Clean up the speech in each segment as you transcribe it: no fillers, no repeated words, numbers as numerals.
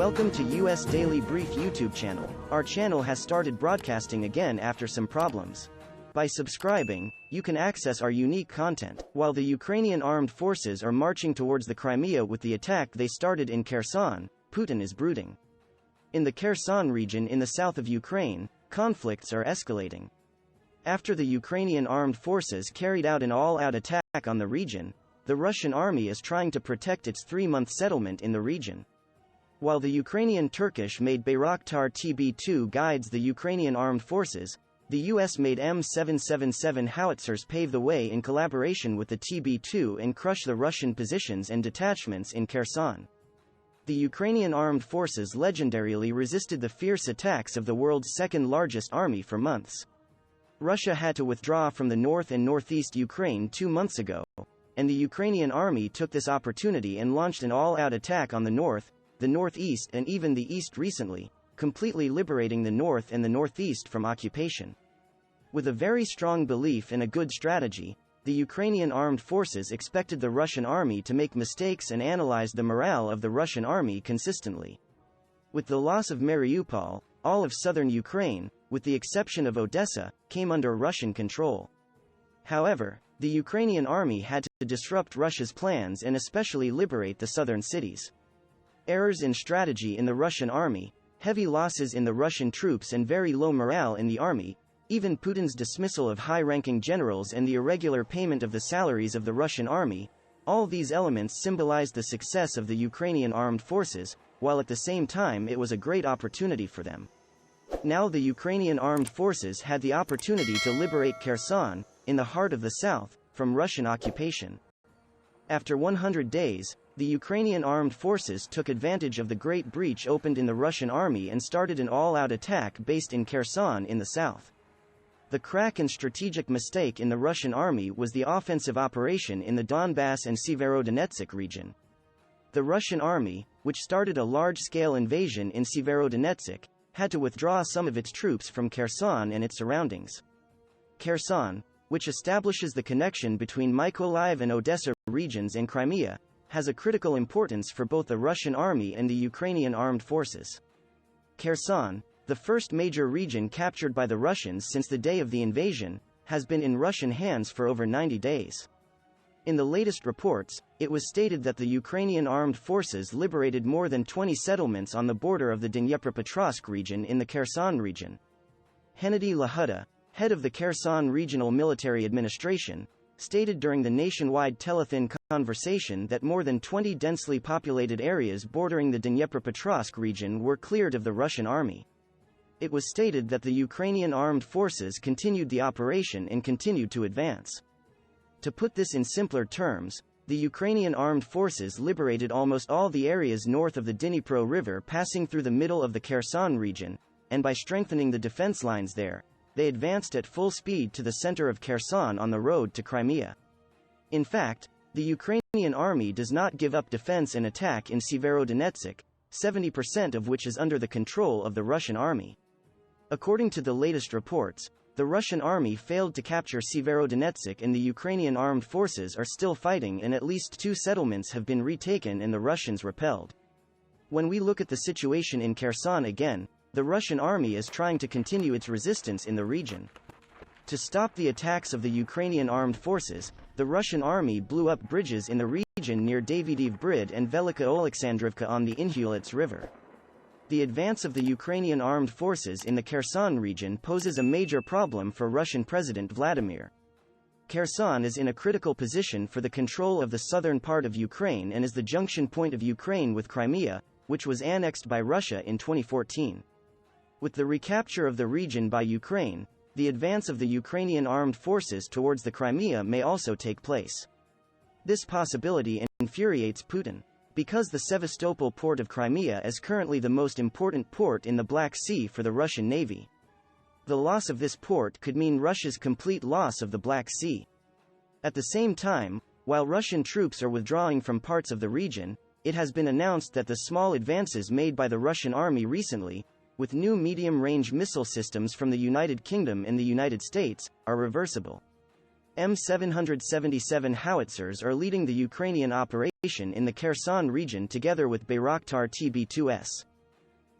Welcome to US Daily Brief YouTube channel. Our channel has started broadcasting again after some problems. By subscribing, you can access our unique content. While the Ukrainian armed forces are marching towards the Crimea with the attack they started in Kherson, Putin is brooding. In the Kherson region in the south of Ukraine, conflicts are escalating. After the Ukrainian armed forces carried out an all-out attack on the region, the Russian army is trying to protect its 3-month settlement in the region. While the Ukrainian Turkish-made Bayraktar TB2 guides the Ukrainian armed forces, the US-made M777 howitzers pave the way in collaboration with the TB2 and crush the Russian positions and detachments in Kherson. The Ukrainian armed forces legendarily resisted the fierce attacks of the world's second-largest army for months. Russia had to withdraw from the north and northeast Ukraine 2 months ago, and the Ukrainian army took this opportunity and launched an all-out attack on the north, the northeast and even the east recently, completely liberating the north and the northeast from occupation. With a very strong belief in a good strategy, the Ukrainian armed forces expected the Russian army to make mistakes and analyzed the morale of the Russian army consistently. With the loss of Mariupol, all of southern Ukraine, with the exception of Odessa, came under Russian control. However, the Ukrainian army had to disrupt Russia's plans and especially liberate the southern cities. Errors in strategy in the Russian army, heavy losses in the Russian troops and very low morale in the army, even Putin's dismissal of high-ranking generals and the irregular payment of the salaries of the Russian army, all these elements symbolized the success of the Ukrainian armed forces, while at the same time it was a great opportunity for them. Now the Ukrainian armed forces had the opportunity to liberate Kherson, in the heart of the south, from Russian occupation. After 100 days, the Ukrainian armed forces took advantage of the great breach opened in the Russian army and started an all-out attack based in Kherson in the south. The crack and strategic mistake in the Russian army was the offensive operation in the Donbass and Severodonetsk region. The Russian army, which started a large-scale invasion in Severodonetsk, had to withdraw some of its troops from Kherson and its surroundings. Kherson, which establishes the connection between Mykolaiv and Odessa regions and Crimea, has a critical importance for both the Russian army and the Ukrainian armed forces. Kherson, the first major region captured by the Russians since the day of the invasion, has been in Russian hands for over 90 days. In the latest reports, it was stated that the Ukrainian armed forces liberated more than 20 settlements on the border of the Dnipropetrovsk region in the Kherson region. Hennedy Lahuda, head of the Kherson Regional Military Administration, stated during the nationwide telethon conversation that more than 20 densely populated areas bordering the Dnipropetrovsk region were cleared of the Russian army. It was stated that the Ukrainian armed forces continued the operation and continued to advance. To put this in simpler terms, the Ukrainian armed forces liberated almost all the areas north of the Dnipro River passing through the middle of the Kherson region, and by strengthening the defense lines there, they advanced at full speed to the center of Kherson on the road to Crimea. In fact, the Ukrainian army does not give up defense and attack in Severodonetsk, 70% of which is under the control of the Russian army. According to the latest reports, the Russian army failed to capture Severodonetsk and the Ukrainian armed forces are still fighting and at least 2 settlements have been retaken and the Russians repelled. When we look at the situation in Kherson again, the Russian army is trying to continue its resistance in the region. To stop the attacks of the Ukrainian armed forces, the Russian army blew up bridges in the region near Davydiv Brid and Velika Oleksandrivka on the Inhulets River. The advance of the Ukrainian armed forces in the Kherson region poses a major problem for Russian President Vladimir. Kherson is in a critical position for the control of the southern part of Ukraine and is the junction point of Ukraine with Crimea, which was annexed by Russia in 2014. With the recapture of the region by Ukraine, the advance of the Ukrainian armed forces towards the Crimea may also take place. This possibility infuriates Putin, because the Sevastopol port of Crimea is currently the most important port in the Black Sea for the Russian Navy. The loss of this port could mean Russia's complete loss of the Black Sea. At the same time, while Russian troops are withdrawing from parts of the region, it has been announced that the small advances made by the Russian army recently, with new medium-range missile systems from the United Kingdom and the United States, are reversible. M777 howitzers are leading the Ukrainian operation in the Kherson region together with Bayraktar TB2s.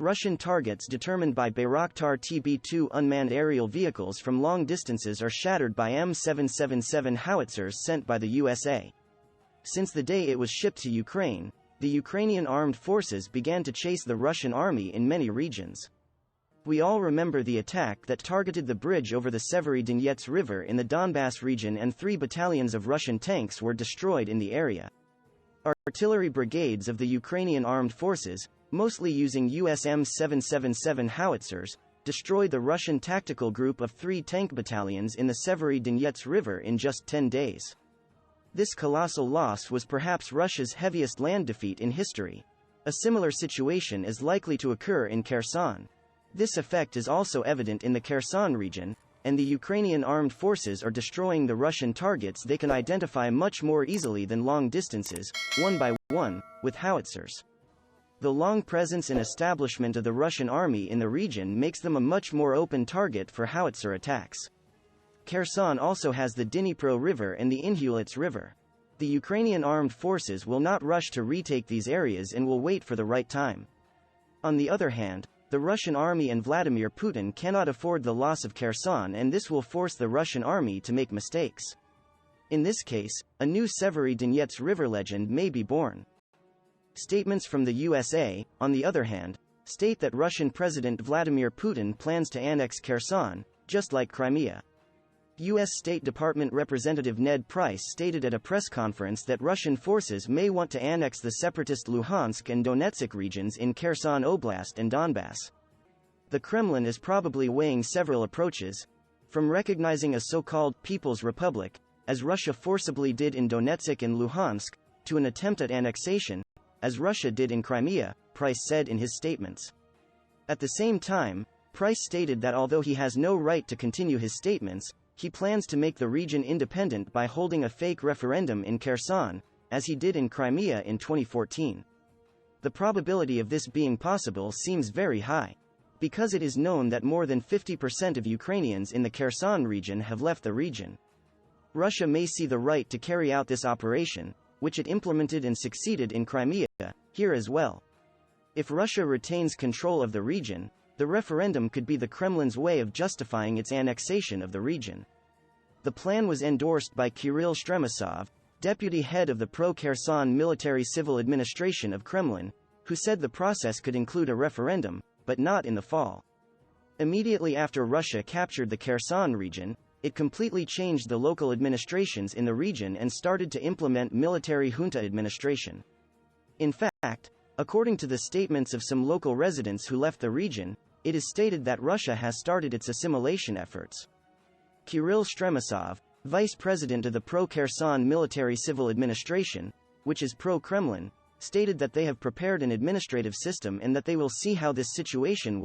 Russian targets determined by Bayraktar TB2 unmanned aerial vehicles from long distances are shattered by M777 howitzers sent by the USA. Since the day it was shipped to Ukraine, the Ukrainian armed forces began to chase the Russian army in many regions. We all remember the attack that targeted the bridge over the Severodonetsk River in the Donbass region, and 3 battalions of Russian tanks were destroyed in the area. Artillery brigades of the Ukrainian armed forces, mostly using US M777 howitzers, destroyed the Russian tactical group of 3 tank battalions in the Severodonetsk River in just 10 days. This colossal loss was perhaps Russia's heaviest land defeat in history. A similar situation is likely to occur in Kherson. This effect is also evident in the Kherson region, and the Ukrainian armed forces are destroying the Russian targets they can identify much more easily than long distances, one by one, with howitzers. The long presence and establishment of the Russian army in the region makes them a much more open target for howitzer attacks. Kherson also has the Dnipro River and the Inhulets River. The Ukrainian armed forces will not rush to retake these areas and will wait for the right time. On the other hand, the Russian army and Vladimir Putin cannot afford the loss of Kherson, and this will force the Russian army to make mistakes. In this case, a new Severodonetsk River legend may be born. Statements from the USA, on the other hand, state that Russian President Vladimir Putin plans to annex Kherson, just like Crimea. U.S. State Department Representative Ned Price stated at a press conference that Russian forces may want to annex the separatist Luhansk and Donetsk regions in Kherson Oblast and Donbass. The Kremlin is probably weighing several approaches, from recognizing a so-called People's Republic, as Russia forcibly did in Donetsk and Luhansk, to an attempt at annexation, as Russia did in Crimea, Price said in his statements. At the same time, Price stated that although he has no right to continue his statements, he plans to make the region independent by holding a fake referendum in Kherson, as he did in Crimea in 2014. The probability of this being possible seems very high, because it is known that more than 50% of Ukrainians in the Kherson region have left the region. Russia may see the right to carry out this operation, which it implemented and succeeded in Crimea, here as well. If Russia retains control of the region, the referendum could be the Kremlin's way of justifying its annexation of the region. The plan was endorsed by Kirill Stremisov, deputy head of the pro-Kherson military civil administration of Kremlin, who said the process could include a referendum, but not in the fall. Immediately after Russia captured the Kherson region, it completely changed the local administrations in the region and started to implement military junta administration. In fact, according to the statements of some local residents who left the region, it is stated that Russia has started its assimilation efforts. Kirill Stremisov, vice president of the pro-Kherson military civil administration, which is pro-Kremlin, stated that they have prepared an administrative system and that they will see how this situation